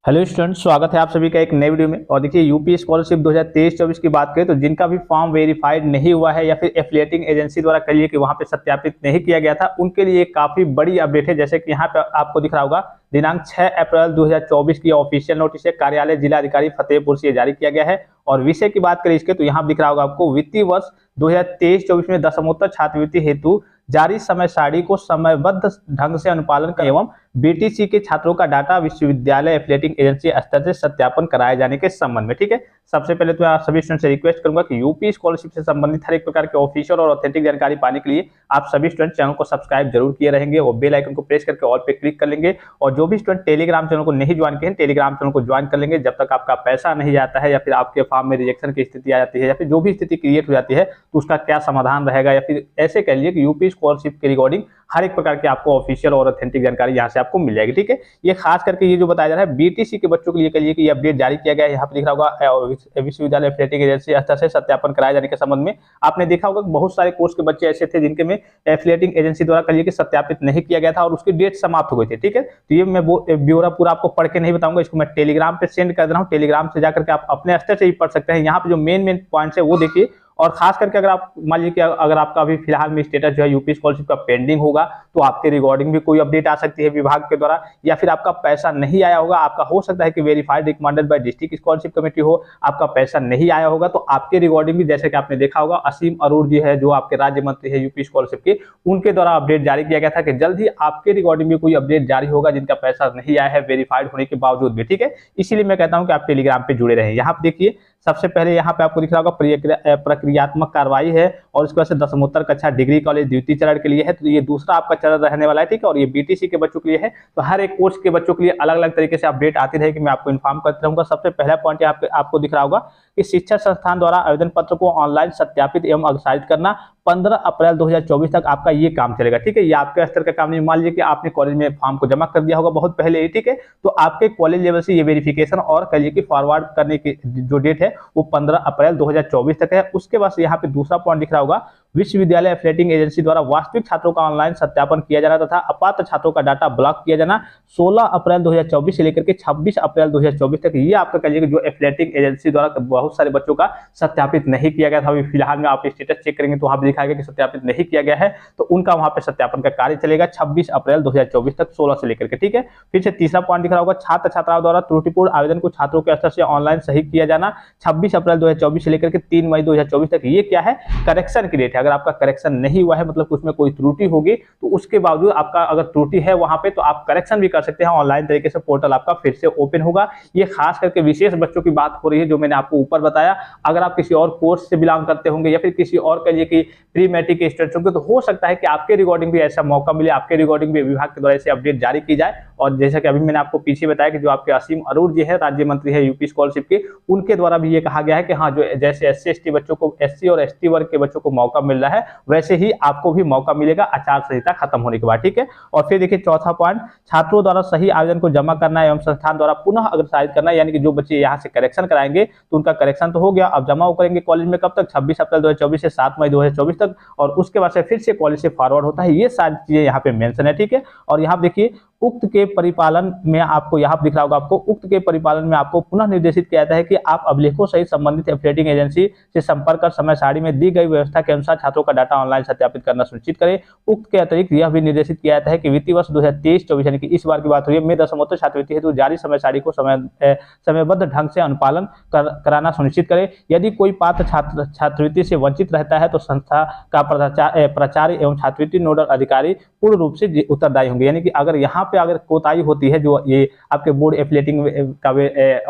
Hello students, स्वागत है आप सभी का एक नए वीडियो में। और देखिए, यूपी स्कॉलरशिप 2023-24 की बात करें तो जिनका भी फॉर्म वेरीफाइड नहीं हुआ है या फिर एफिलिएटिंग एजेंसी द्वारा कहिए कि वहां पे सत्यापित नहीं किया गया था, उनके लिए काफी बड़ी अपडेट है। जैसे कि यहाँ पे आपको दिख रहा होगा, दिनांक 6 अप्रैल 2024 की ऑफिशियल नोटिस है, कार्यालय जिलाधिकारी फतेहपुर से जारी किया गया है। और विषय की बात करें इसके तो यहाँ दिख रहा होगा आपको, वित्तीय वर्ष 2023-24 में दशमोत्तर छात्रवृत्ति हेतु जारी समय सारणी को समयबद्ध ढंग से अनुपालन कर एवं बीटीसी के छात्रों का डाटा विश्वविद्यालय एफिलिएटिंग एजेंसी स्तर से सत्यापन कराए जाने के संबंध में। ठीक है, सबसे पहले तो मैं आप सभी स्टूडेंट से रिक्वेस्ट करूंगा कि यूपी स्कॉलरशिप से संबंधित हर एक प्रकार के ऑफिशियल और ऑथेंटिक जानकारी पाने के लिए आप सभी स्टूडेंट चैनल को सब्सक्राइब जरूर किए रहेंगे और बेल आइकन को प्रेस करके ऑल पे क्लिक कर लेंगे। और जो भी स्टूडेंट टेलीग्राम चैनल को नहीं ज्वाइन किए हैं, टेलीग्राम चैनल को ज्वाइन कर लेंगे। जब तक आपका पैसा नहीं जाता है या फिर आपके फॉर्म में रिजेक्शन की स्थिति आ जाती है या फिर जो भी स्थिति क्रिएट हो जाती है तो उसका क्या समाधान रहेगा, या फिर ऐसे कह लीजिए कि यूपी स्कॉलरशिप के रिगार्डिंग हर एक प्रकार की आपको ऑफिशियल और ऑथेंटिक जानकारी यहाँ से आपको मिल जाएगी। ठीक है, ये खास करके ये जो बताया जा रहा है बीटीसी के बच्चों के लिए कहिए कि ये अपडेट जारी किया गया है। यहाँ पे दिख रहा होगा, विश्वविद्यालय एफिलिएटिंग एजेंसी स्तर से सत्यापन कराए जाने के संबंध में। आपने देखा होगा बहुत सारे कोर्स के बच्चे ऐसे थे जिनके में एफिलिएटिंग एजेंसी द्वारा कहिए कि सत्यापित नहीं किया गया था और उसकी डेट समाप्त हो गई थी। ठीक है, तो ये मैं ब्यौरा पूरा आपको पढ़ के नहीं बताऊंगा, इसको मैं टेलीग्राम पे सेंड कर दे रहा हूँ। टेलीग्राम से जाकर के आप अपने स्तर से ही पढ़ सकते हैं। यहाँ पे जो मेन पॉइंट्स है वो देखिए। और खास करके अगर आप मान लीजिए कि अगर आपका अभी फिलहाल में स्टेटस जो है यूपी स्कॉलरशिप का पेंडिंग होगा तो आपके रिगार्डिंग भी कोई अपडेट आ सकती है विभाग के द्वारा, या फिर आपका पैसा नहीं आया होगा। आपका हो सकता है कि verified recommended by district scholarship committee हो, आपका पैसा नहीं आया होगा तो आपके रिगार्डिंग भी, जैसे कि आपने देखा होगा, असीम अरोड़ जी है जो आपके राज्य मंत्री है यूपी स्कॉलरशिप के, उनके द्वारा अपडेट जारी किया गया था कि जल्द ही आपके रिगार्डिंग भी कोई अपडेट जारी होगा जिनका पैसा नहीं आया है वेरीफाइड होने के बावजूद भी। ठीक है, इसीलिए मैं कहता हूं कि आप टेलीग्राम पे जुड़े रहें। यहाँ पे देखिए, सबसे पहले यहाँ पे आपको दिख रहा होगा प्रक्रियात्मक कार्रवाई है और उसके बाद से दशमोत्तर कक्षा डिग्री कॉलेज द्वितीय चरण के लिए है, तो ये दूसरा आपका चरण रहने वाला है। ठीक है, और ये बीटीसी के बच्चों के लिए है। तो हर एक कोर्स के बच्चों के लिए अलग अलग तरीके से अपडेट आती रहेगी, मैं आपको इन्फॉर्म करता रहूंगा। सबसे पहला पॉइंट आपको दिख रहा होगा कि शिक्षा संस्थान द्वारा आवेदन पत्र को ऑनलाइन सत्यापित एवं अग्रसारित करना 15 अप्रैल 2024 तक आपका ये काम चलेगा। ठीक है, ये आपके स्तर का काम नहीं। मान लीजिए कि आपने कॉलेज में फॉर्म को जमा कर दिया होगा बहुत पहले ही। ठीक है, तो आपके कॉलेज लेवल से ये वेरिफिकेशन और कहिए कि फॉरवर्ड करने की जो डेट है वो 15 अप्रैल 2024 तक है। उसके बाद यहाँ पे दूसरा पॉइंट दिख रहा होगा, विश्वविद्यालय एफिलिएटिंग एजेंसी द्वारा वास्तविक छात्रों का ऑनलाइन सत्यापन किया जाना तथा अपात्र छात्रों का डाटा ब्लॉक किया जाना 16 अप्रैल 2024 से लेकर के 26 अप्रैल 2024 तक। ये आपका कहिए कि जो एफिलिएटिंग एजेंसी द्वारा बहुत सारे बच्चों का सत्यापित नहीं किया गया था, अभी फिलहाल में आप स्टेटस चेक करेंगे तो वहां पर दिखाएगा कि सत्यापित नहीं किया गया है, तो उनका वहां पे सत्यापन का कार्य चलेगा 26 अप्रैल 2024 तक 16 से लेकर के। ठीक है, फिर से तीसरा पॉइंट दिख रहा होगा, छात्र छात्राओं द्वारा त्रुटिपूर्ण आवेदन को छात्रों के स्तर से ऑनलाइन सही किया जाना 26 अप्रैल 2024 से लेकर के 3 मई 2024 तक। ये क्या है, करेक्शन की डेट है। अगर आपका करेक्शन नहीं हुआ है, मतलब उसमें कोई त्रुटि होगी, तो उसके बावजूद आपका अगर त्रुटि है वहां पे तो आप करेक्शन भी कर सकते हैं। ऑनलाइन तरीके से पोर्टल आपका फिर से ओपन होगा। ये खास करके विशेष बच्चों की बात हो रही है जो मैंने आपको ऊपर बताया। अगर आप किसी और कोर्स से बिलोंग करते होंगे या फिर किसी और कहिए कि प्री मैट्रिक के स्टूडेंट्स होंगे तो हो सकता है कि आपके रिगार्डिंग भी ऐसा मौका मिले, आपके रिगार्डिंग भी विभाग के द्वारा ऐसे अपडेट जारी की जाए। और जैसा कि अभी मैंने आपको पीछे बताया कि जो आपके असीम अरोड़ जी है, राज्य मंत्री है यूपी स्कॉलरशिप के, उनके द्वारा भी ये कहा गया है कि हाँ, जो जैसे एससी एसटी बच्चों को, एससी और एसटी वर्ग के बच्चों को मौका मिल रहा है वैसे ही आपको भी मौका मिलेगा आचार संहिता खत्म होने के बाद। ठीक है, और फिर देखिए चौथा पॉइंट, छात्रों द्वारा सही आवेदन को जमा करना एवं संस्थान द्वारा पुनः अग्रसारित करना, यानी कि जो बच्चे यहाँ से करेक्शन कराएंगे तो उनका करेक्शन तो हो गया, अब जमा करेंगे कॉलेज में कब तक, 26 अप्रैल 2024 से 7 मई 2024 तक, और उसके बाद से फिर से कॉलेज से फॉरवर्ड होता है। ये सारी चीजें यहाँ पे मेंशन है। ठीक है, और यहाँ देखिए उक्त के परिपालन में आपको यहाँ दिख रहा होगा, आपको उक्त के परिपालन में आपको पुनः निर्देशित किया जाता है कि आप अभिलेखों सहित संबंधित एफिलिएटिंग एजेंसी से संपर्क कर समय सारणी में दी गई व्यवस्था के अनुसार छात्रों का डाटा ऑनलाइन सत्यापित करना सुनिश्चित करें। उक्त के अतिरिक्त यह भी निर्देशित किया जाता है कि वित्तीय वर्ष 2023-24 यानी कि इस बार की बात हो रही है में दशमोत्तर छात्रवृत्ति हेतु जारी समय सारणी को समयबद्ध ढंग से अनुपालन कराना सुनिश्चित करें। यदि कोई पात्र छात्रवृत्ति से वंचित रहता है तो संस्था का प्राचार्य एवं छात्रवृत्ति नोडल अधिकारी पूर्ण रूप से उत्तरदायी होंगे। यानी कि अगर यहाँ पे अगर कोताही होती है, जो ये आपके बोर्ड एफिलिएटिंग का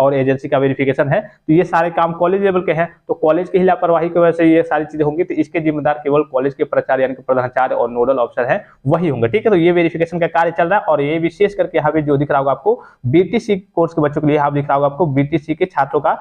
और एजेंसी का वेरिफिकेशन है, तो ये सारे काम कॉलेज लेवल के हैं, तो कॉलेज की ही लापरवाही की वजह से ये सारी चीजें होंगी, तो इसके जिम्मेदार केवल कॉलेज के प्राचार्य यानी कि प्रधानाचार्य और नोडल ऑफिसर है वही होंगे। ठीक है, तो ये वेरिफिकेशन का कार्य चल रहा है। और ये विशेष करके यहाँ पे जो दिख रहा होगा आपको बीटीसी कोर्स के बच्चों के लिए, यहाँ दिख रहा होगा आपको बीटीसी के छात्रों का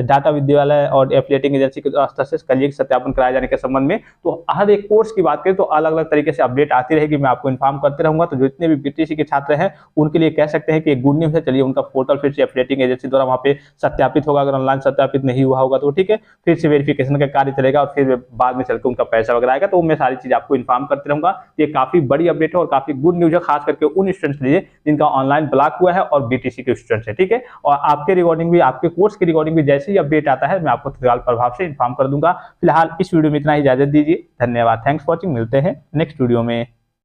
डाटा विद्यालय और एफिलिएटिंग एजेंसी के स्तर से कलिए सत्यापन कराए जाने के संबंध में। तो हर एक कोर्स की बात करें तो अलग अलग तरीके से अपडेट आती रहेगी, मैं आपको इन्फॉर्म करते रहूंगा। तो जितने भी बीटीसी के छात्र हैं उनके लिए कह सकते हैं कि एक गुड न्यूज़ है। चलिए उनका पोर्टल फिर से एफिलिएटिंग एजेंसी द्वारा वहाँ पे सत्यापित होगा। अगर ऑनलाइन सत्यापित नहीं हुआ होगा तो ठीक है, फिर से वेरिफिकेशन का कार्य चलेगा और फिर बाद में चलकर उनका पैसा वगैरह आएगा। तो मैं सारी चीज़ आपको इन्फॉर्म करते रहूंगा। ये काफी बड़ी अपडेट है और काफी गुड न्यूज़ है, खास करके उन स्टूडेंट्स के लिए जिनका ऑनलाइन ब्लॉक हुआ है और बीटीसी के स्टूडेंट्स है। ठीक है, और आपके रिगार्डिंग भी, आपके कोर्स के रिगार्डिंग भी जैसे ही अपडेट आता है मैं आपको तत्काल प्रभाव से इन्फॉर्म कर दूंगा। फिलहाल इस वीडियो में इतना ही, इजाजत दीजिए। धन्यवाद, थैंक्स फॉर वॉचिंग। मिलते हैं नेक्स्ट वीडियो में।